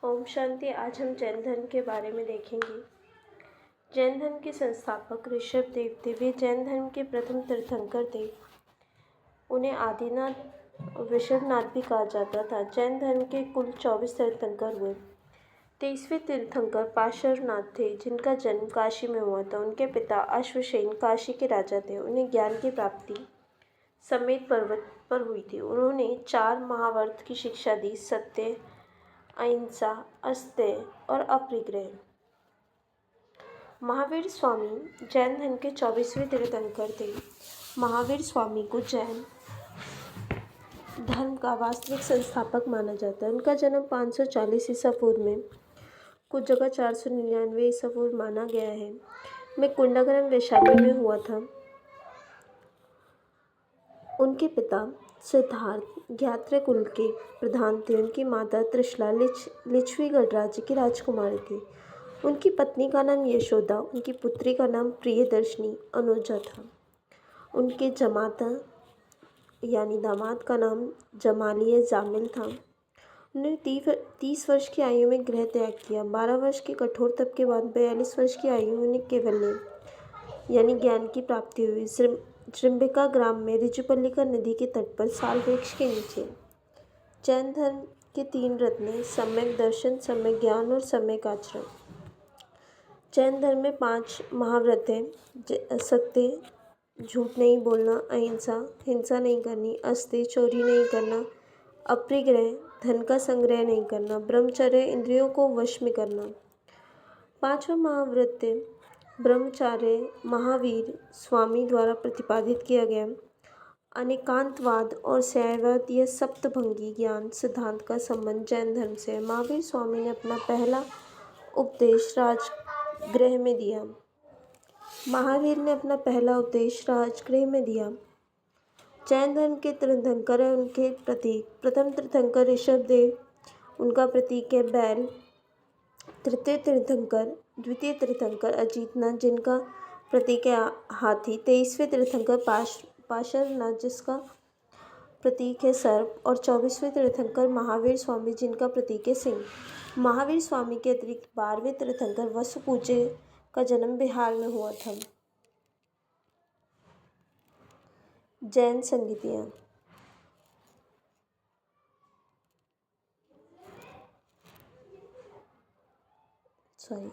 ओम शांति। आज हम जैन धर्म के बारे में देखेंगे। जैन धर्म के संस्थापक ऋषभ देव थे। वे जैन धर्म के प्रथम तीर्थंकर थे। उन्हें आदिनाथ ऋषभनाथ भी कहा जाता था। जैन धर्म के कुल 24 तीर्थंकर हुए। 23वें तीर्थंकर पार्श्वनाथ थे, जिनका जन्म काशी में हुआ था। उनके पिता अश्वसेन काशी के राजा थे। उन्हें ज्ञान की प्राप्ति समेत पर्वत पर हुई थी। उन्होंने 4 महाव्रत की शिक्षा दी: सत्य, अहिंसा, अस्तेय और अपरिग्रह। महावीर स्वामी जैन धर्म के 24वें तीर्थंकर थे। महावीर स्वामी को जैन धर्म का वास्तविक संस्थापक माना जाता है। उनका जन्म 540 ईसा पूर्व में, कुछ जगह 499 ईसा पूर्व माना गया है, में कुंडग्राम वैशाली में हुआ था। उनके पिता सिद्धार्थ ज्ञात्र कुल के प्रधान थे। उनकी माता त्रिशला लिच्छवी गणराज्य की राजकुमारी थी। उनकी पत्नी का नाम यशोदा, उनकी पुत्री का नाम प्रियदर्शनी अनुजा था। उनके जमाता यानी दामाद का नाम जमालिय जामिल था। उन्होंने 30 वर्ष की आयु में गृह त्याग किया। 12 वर्ष के कठोर तप के बाद 42 वर्ष की आयु में उन्हें कैवल्य यानी ज्ञान की प्राप्ति हुई। जृंभिका ग्राम में ऋजुपल्लिका नदी के तट पर साल वृक्ष के नीचे। जैन धर्म के 3 रत्न: सम्यक दर्शन, सम्यक ज्ञान और सम्यक आचरण। जैन धर्म में 5 महाव्रत हैं: सत्य, झूठ नहीं बोलना, अहिंसा, हिंसा नहीं करनी, अस्तेय, चोरी नहीं करना, अपरिग्रह, धन का संग्रह नहीं करना, ब्रह्मचर्य, इंद्रियों को वश में करना। 5वां महाव्रत ब्रह्मचार्य महावीर स्वामी द्वारा प्रतिपादित किया गया अनेकांतवाद और शैववाद या सप्तभंगी ज्ञान सिद्धांत का संबंध जैन धर्म से है। महावीर स्वामी ने अपना पहला उपदेश राजगृह में दिया। महावीर ने अपना पहला उपदेश राजगृह में दिया। जैन धर्म के तीर्थंकर है उनके प्रतीक: प्रथम तीर्थंकर ऋषभ देव, उनका प्रतीक है बैल। तृतीय तीर्थंकर द्वितीय तीर्थंकर अजितनाथ, जिनका प्रतीक है हाथी। 23वें तीर्थंकर पार्श्वनाथ, जिसका प्रतीक है सर्प। और 24वें तीर्थंकर महावीर स्वामी, जिनका प्रतीक है सिंह। महावीर स्वामी के अतिरिक्त 12वें तीर्थंकर वसुपूज्य का जन्म बिहार में हुआ था। जैन संगीतियाँ।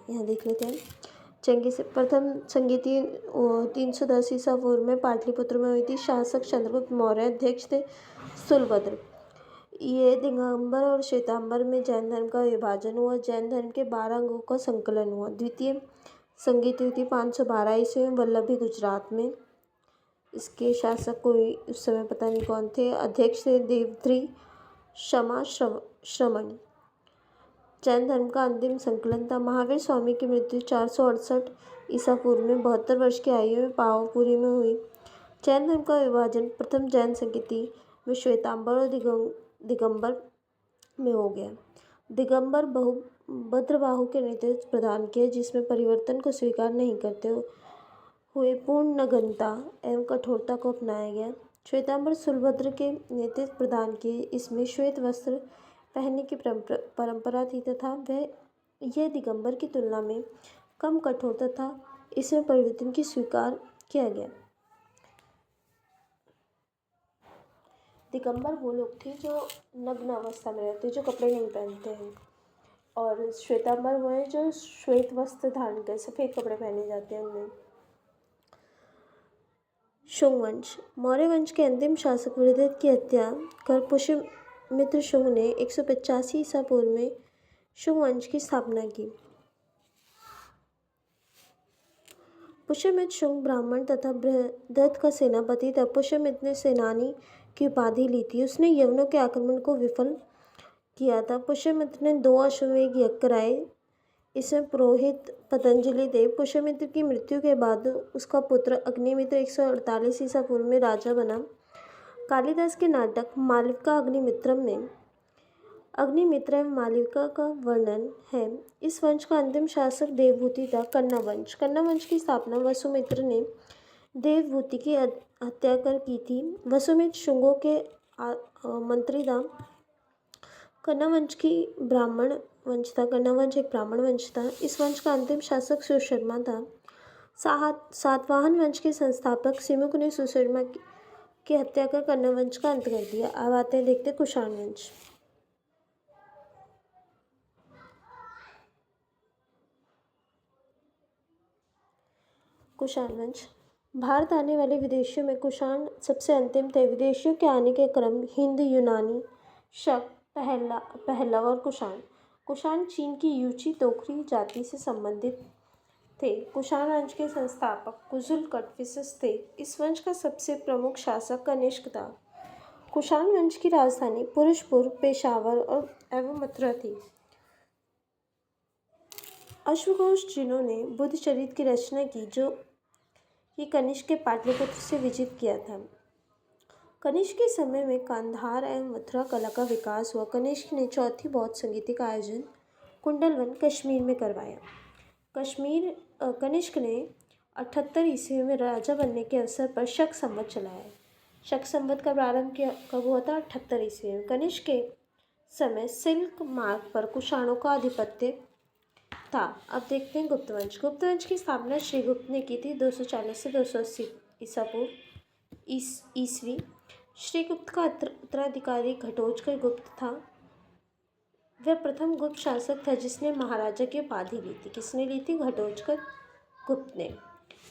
यहाँ देख लेते हैं। प्रथम संगीति 310 ईसा पूर्व में पाटलिपुत्र में हुई थी। शासक चंद्रगुप्त मौर्य अध्यक्ष थे। स्थूलभद्र। ये दिगंबर और श्वेतांबर में जैन धर्म का विभाजन हुआ। जैन धर्म के 12 अंगों का संकलन हुआ। द्वितीय संगीति हुई थी 512 ईस्वी में वल्लभी गुजरात में। इसके शासक कोई उस समय पता नहीं कौन थे। अध्यक्ष थे देवध्री क्षमा श्रमण। जैन धर्म का अंतिम संकलन था। महावीर स्वामी की मृत्यु 468 ईसा पूर्व में 72 वर्ष की आयु में पावापुरी में हुई। जैन धर्म का विभाजन प्रथम जैन संगीति में श्वेतांबर और दिगंबर में हो गया। दिगंबर भद्रबाहु के नेतृत्व प्रदान किया, जिसमें परिवर्तन को स्वीकार नहीं करते हुए पूर्ण नग्नता एवं कठोरता को अपनाया गया। श्वेतांबर सुलभद्र के नेतृत्व प्रदान किए, इसमें श्वेत वस्त्र पहनने की परंपरा थी तथा यह दिगंबर की तुलना में कम कठोर तथा इसमें परिवर्तन की स्वीकार किया गया। दिगंबर वो लोग थे जो नग्न अवस्था में रहते, जो कपड़े नहीं पहनते हैं, और श्वेतांबर वो है जो श्वेत वस्त्र धारण कर सफ़ेद कपड़े पहने जाते हैं उनमें। शुंग वंश। मौर्य वंश के अंतिम शासक वृहद की हत्या कर पुष्यमित्र शुंग ने 185 ईसा पूर्व में शुंग वंश की स्थापना की। पुष्यमित्र शुंग ब्राह्मण तथा बृहद का सेनापति था। पुष्यमित्र ने सेनानी की उपाधि ली थी। उसने यवनों के आक्रमण को विफल किया था। पुष्यमित्र ने 2 अश्वमेध यज्ञ कराए। इसमें पुरोहित पतंजलि थे। पुष्यमित्र की मृत्यु के बाद उसका पुत्र अग्निमित्र 148 ईसा पूर्व में राजा बना। कालिदास के नाटक मालविका अग्निमित्रम में अग्निमित्र एवं मालविका का वर्णन है। इस वंश का अंतिम शासक देवभूति था। कन्ना वंश। कन्ना वंश की स्थापना वसुमित्र ने देवभूति की हत्या कर की थी। वसुमित्र शुंगों के मंत्री था। कन्ना वंश की ब्राह्मण वंश था। कन्ना वंश एक ब्राह्मण वंश था। इस वंश का अंतिम शासक सुशर्मा था। सातवाहन वंश के संस्थापक सिमुक ने सुशर्मा की हत्या कर कन्ना वंश का अंत कर दिया। अब आते हैं देखते कुषाण वंश। कुषाण वंश भारत आने वाले विदेशियों में कुषाण सबसे अंतिम थे। विदेशियों के आने के क्रम हिंद, यूनानी, शक, पहलव और कुषाण। कुषाण चीन की यूची तोखरी जाति से संबंधित थे। कुषाण वंश के संस्थापक कुजुल कटफिसस थे। इस वंश का सबसे प्रमुख शासक कनिष्क था। कुषाण वंश की राजधानी पुरुषपुर, पेशावर और एवं मथुरा थी। अश्वघोष जिन्होंने बुद्ध चरित की रचना की, जो कि कनिष्क के पाटलिपुत्र से विजित किया था। कनिष्क के समय में कांधार एवं मथुरा कला का विकास हुआ। कनिष्क ने चौथी बौद्ध संगीति का आयोजन कुंडलवन कश्मीर में करवाया। कनिष्क ने 78 ईस्वी में राजा बनने के अवसर पर शक संवत चलाया। शक संवत का प्रारंभ कब हुआ था? 78 ईस्वी में। कनिष्क के समय सिल्क मार्ग पर कुषाणों का आधिपत्य था। अब देखते हैं गुप्त वंश। गुप्त वंश की स्थापना श्रीगुप्त ने की थी 240 से 280 ईस्वी। श्रीगुप्त का उत्तराधिकारी घटोत्कच गुप्त था। वह प्रथम गुप्त शासक था जिसने महाराजा की उपाधि ली थी। किसने ली थी? घटोत्कच गुप्त ने।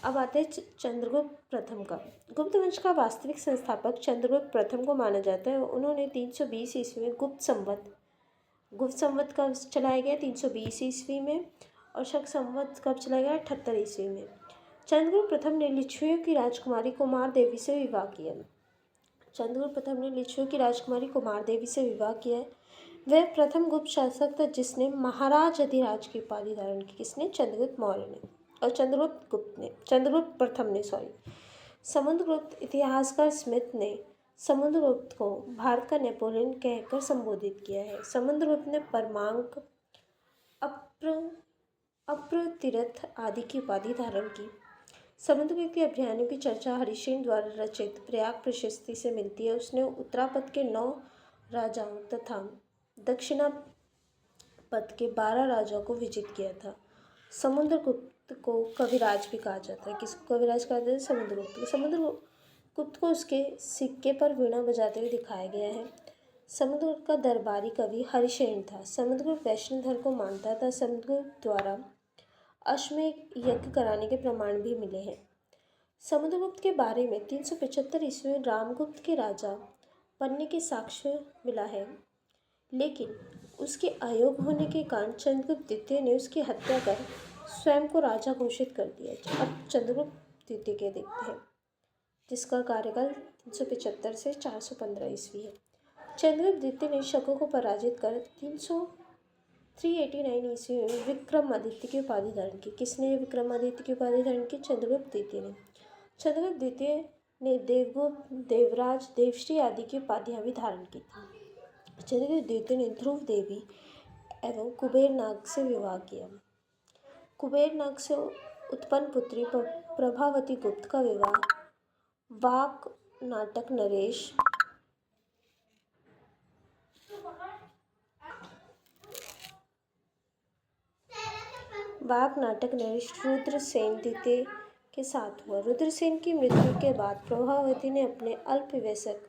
अब आते हैं चंद्रगुप्त प्रथम का। गुप्त वंश का वास्तविक संस्थापक चंद्रगुप्त प्रथम को माना जाता है। उन्होंने 320 ईस्वी में गुप्त संवत कब चलाया गया? 320 ईस्वी में। और शक संवत कब चलाया गया? 78 ईस्वी में। चंद्रगुप्त प्रथम ने लिच्छवियों की राजकुमारी कुमार देवी से विवाह किया। वह प्रथम गुप्त शासक था जिसने महाराज अधिराज की उपाधि धारण की। किसने? चंद्रगुप्त मौर्य ने और चंद्रगुप्त प्रथम ने समुद्रगुप्त इतिहासकार स्मिथ ने समुद्रगुप्त को भारत का नेपोलियन कहकर संबोधित किया है। समुद्रगुप्त ने परमांक, अप्रतिरथ आदि की उपाधि धारण की। समुद्रगुप्त के अभियानों की चर्चा हरिश्चंद्र द्वारा रचित प्रयाग प्रशस्ति से मिलती है। उसने उत्तरापद के 9 राजाओं तथा दक्षिणापद के 12 राजाओं को विजित किया था। समुद्रगुप्त को कविराज भी कहा जाता है। किसको कविराज कहा जाता है? समुद्रगुप्त को उसके सिक्के पर वीणा बजाते हुए दिखाया गया है। समुद्रगुप्त का दरबारी कवि हरिश्चंद्र था। समुद्रगुप्त वैष्णव धर्म को मानता था। समुद्रगुप्त द्वारा अश्वमेध यज्ञ कराने के प्रमाण भी मिले हैं। समुद्रगुप्त के बारे में 375 ईस्वी में रामगुप्त के राजा बनने के साक्ष्य मिला है, लेकिन उसके अयोग्य होने के कारण चंद्रगुप्त द्वितीय ने उसकी हत्या कर स्वयं को राजा घोषित कर दिया। अब चंद्रगुप्त द्वितीय के देखते हैं, जिसका कार्यकाल 375 से 415 ईस्वी है। चंद्रगुप्त द्वितीय ने शकों को पराजित कर 389 ईस्वी में विक्रमादित्य की उपाधि धारण की। किसने विक्रमादित्य की उपाधि धारण की? चंद्रगुप्त द्वितीय ने। चंद्रगुप्त द्वितीय ने देवगुप्त, देवराज, देवश्री आदि की उपाधियां भी धारण की थी। चंद्रगुप्त द्वितीय ने ध्रुव देवी एवं कुबेर नाग से विवाह किया। कुबेर नाग से उत्पन्न पुत्री प्रभावती गुप्त का विवाह वाक नाटक नरेश रुद्रसेन द्वितीय के साथ हुआ। रुद्रसेन की मृत्यु के बाद प्रभावती ने अपने अल्पवयस्क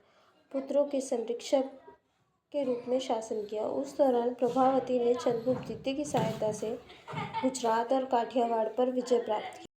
पुत्रों के संरक्षक के रूप में शासन किया। उस दौरान प्रभावती ने चंद्रगुप्त द्वितीय की सहायता से गुजरात और काठियावाड़ पर विजय प्राप्त की।